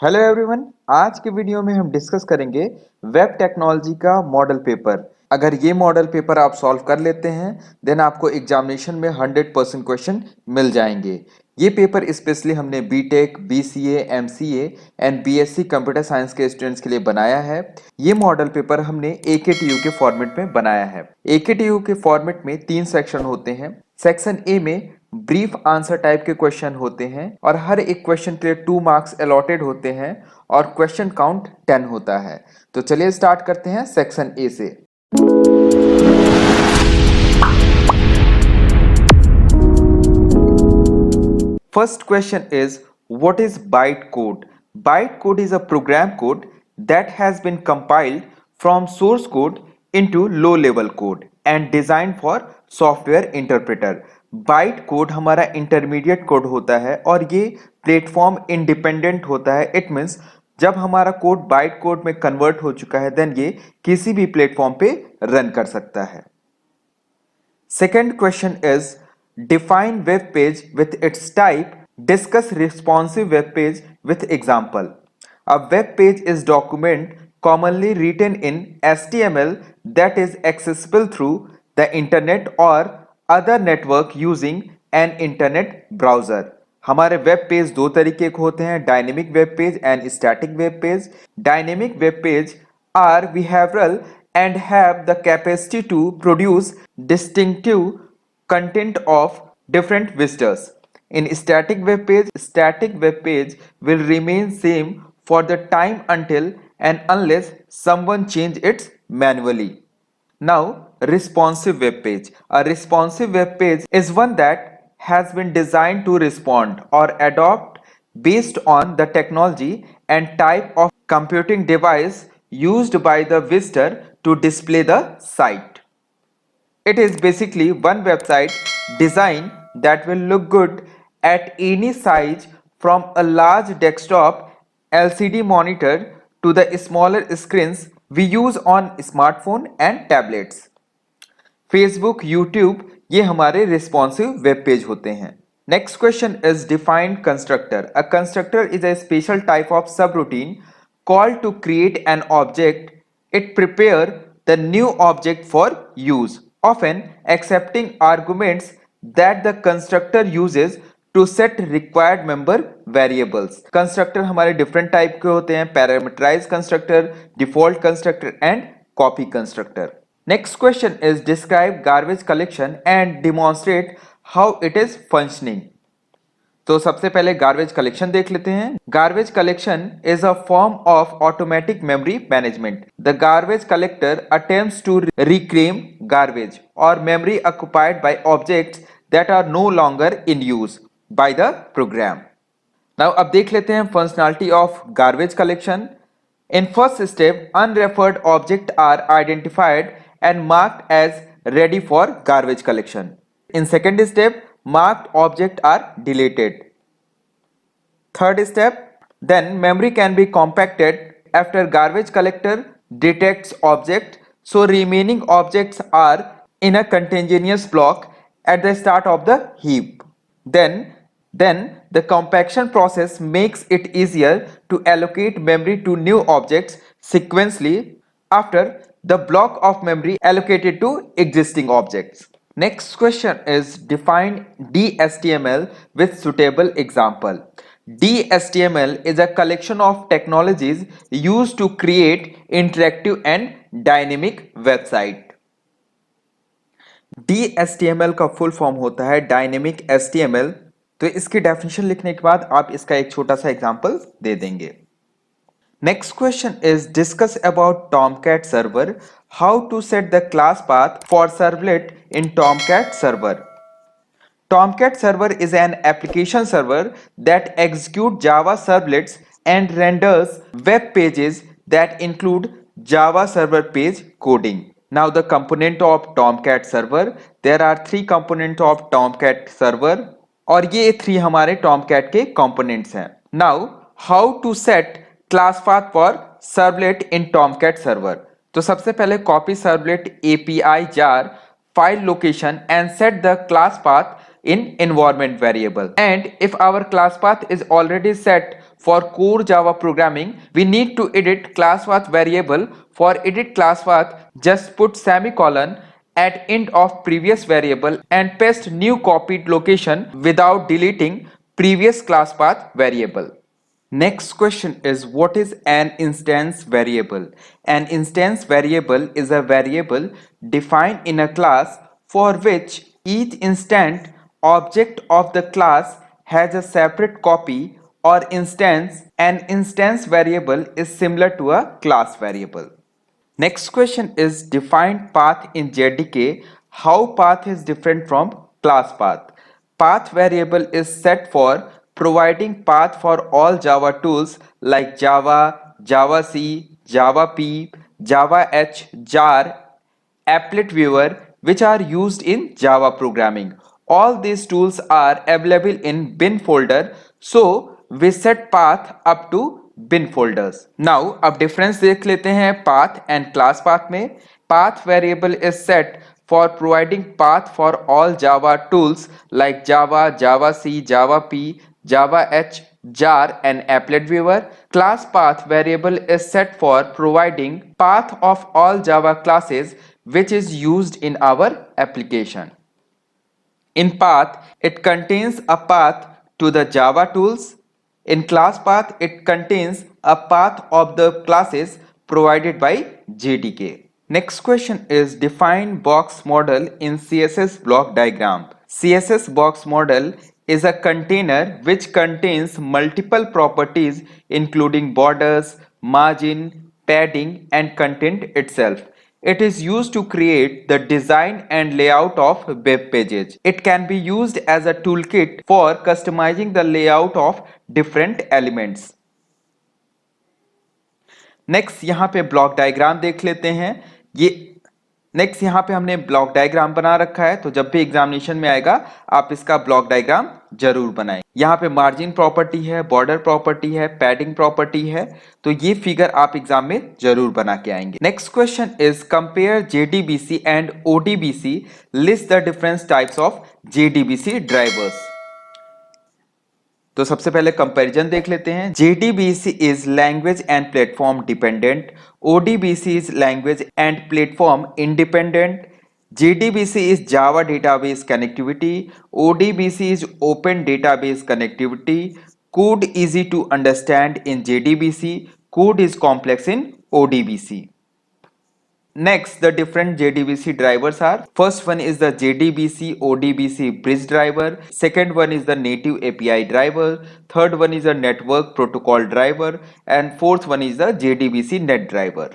Hello everyone. आज के video में हम डिस्कस करेंगे वेब टेक्नोलॉजी का मॉडल पेपर। अगर ये मॉडल पेपर आप सॉल्व कर लेते हैं देन आपको एग्जामिनेशन में 100% क्वेश्चन मिल जाएंगे। ये पेपर स्पेशली हमने BTech, BCA, MCA and BSc computer science के स्टूडेंट्स के लिए बनाया है। ये मॉडल पेपर हमने एकेटीयू के फॉर्मेट में बनाया है। एकेटीयू के फॉर्मेट में 3 सेक्शन होते हैं। सेक्शन ए में ब्रीफ आंसर टाइप के क्वेश्चन होते हैं और हर एक क्वेश्चन के लिए 2 मार्क्स अलॉटेड होते हैं और क्वेश्चन काउंट 10 होता है। तो चलिए स्टार्ट करते हैं सेक्शन ए से। First question is, what is bytecode? Bytecode is a program code that has been compiled from source code into low level code and designed for software interpreter. bytecode हमारा intermediate code होता है और ये platform independent होता है। It means जब हमारा code byte code में कन्वर्ट हो चुका है देन ये किसी भी प्लेटफॉर्म पे रन कर सकता है। Second question is, define web page with its type. Discuss responsive web page with example. A web page is document commonly written in HTML that is accessible through the internet or other network using an internet browser. हमारे web page दो तरीके के होते हैं, dynamic web page and static web page. Dynamic web page are behavioral and have the capacity to produce distinctive content of different visitors. In static web page will remain same for the time until and unless someone change it manually. Now, responsive web page. A responsive web page is one that has been designed to respond or adopt based on the technology and type of computing device used by the visitor to display the site. It is basically one website design that will look good at any size, from a large desktop LCD monitor to the smaller screens we use on smartphone and tablets. Facebook, YouTube ये हमारे responsive web page होते हैं। Next question is defined constructor. A constructor is a special type of सब routine called to create an object. It prepare the new object for use, often accepting arguments that the constructor uses to set required member variables. Constructor हमारे different type के होते हैं, parameterized constructor, default constructor and copy constructor. Next question is describe garbage collection and demonstrate how it is functioning. तो सबसे पहले garbage collection देख लेते हैं। Garbage collection is a form of automatic memory management. The garbage collector attempts to reclaim garbage और memory occupied by objects that are no longer in use by the program. Now अब देख लेते हैं functionality of garbage collection. In first step unreferred object are identified and marked as ready for garbage collection. In second step, marked objects are deleted. Third step, then memory can be compacted after garbage collector detects object, so remaining objects are in a continuous block at the start of the heap. Then the compaction process makes it easier to allocate memory to new objects sequentially after the block of memory allocated to existing objects. Next question is define DHTML with suitable example. DHTML is a collection of technologies used to create interactive and dynamic website. DHTML का full form होता है dynamic HTML। तो इसकी definition लिखने के बाद आप इसका एक छोटा सा एग्जांपल दे देंगे। Next question is discuss about Tomcat server. How to set the class path for servlet in Tomcat server. Tomcat server is an application server that executes Java servlets and renders web pages that include Java server page coding. Now the component of Tomcat server. There are 3 components of Tomcat server और ये 3 हमारे Tomcat के components हैं. Now how to set class path for servlet in Tomcat server. तो सबसे पहले copy servlet API jar file location and set the class path in environment variable, and if our class path is already set For core Java programming, we need to edit class path variable. For edit class path, just put semicolon at end of previous variable and paste new copied location without deleting previous class path variable. Next question is, what is an instance variable? An instance variable is a variable defined in a class for which each instant object of the class has a separate copy or instance. An instance variable is similar to a class variable. Next question is, define path in JDK. How path is different from class path? Path variable is set for providing path for all Java tools like Java, Java C, Java P, Java H, jar, applet viewer, which are used in Java programming. All these tools are available in bin folder, so we set path up to bin folders. Now अब difference देख लेते हैं path and class path में. Path variable is set for providing path for all Java tools like Java, Java C, Java P, Java H, jar and applet viewer. Class path variable is set for providing path of all Java classes which is used in our application. In path, it contains a path to the Java tools. In class path, it contains a path of the classes provided by JDK. Next question is, define box model in CSS block diagram. CSS box model is a container which contains multiple properties including borders, margin, padding and content itself. It is used to create the design and layout of web pages. It can be used as a toolkit for customizing the layout of different elements. Next यहाँ पे block diagram देख लेते हैं. ये next यहाँ पे हमने block diagram बना रखा है, तो जब भी एग्जामिनेशन में आएगा आप इसका ब्लॉक डायग्राम जरूर बनाएं. यहाँ पे मार्जिन प्रॉपर्टी है, बॉर्डर प्रॉपर्टी है, पैडिंग प्रॉपर्टी है, तो ये फिगर आप एग्जाम में जरूर बना के आएंगे. Next question is, compare JDBC and ODBC. List the different types of JDBC drivers. तो सबसे पहले कंपैरिजन देख लेते हैं. JDBC is language and platform dependent. ODBC is language and platform independent. JDBC is Java database connectivity. ODBC is open database connectivity. Code easy to understand in JDBC. Code is complex in ODBC. Next, the different JDBC drivers are: first one is the JDBC ODBC bridge driver, second one is the native API driver, third one is the network protocol driver, and fourth one is the JDBC net driver.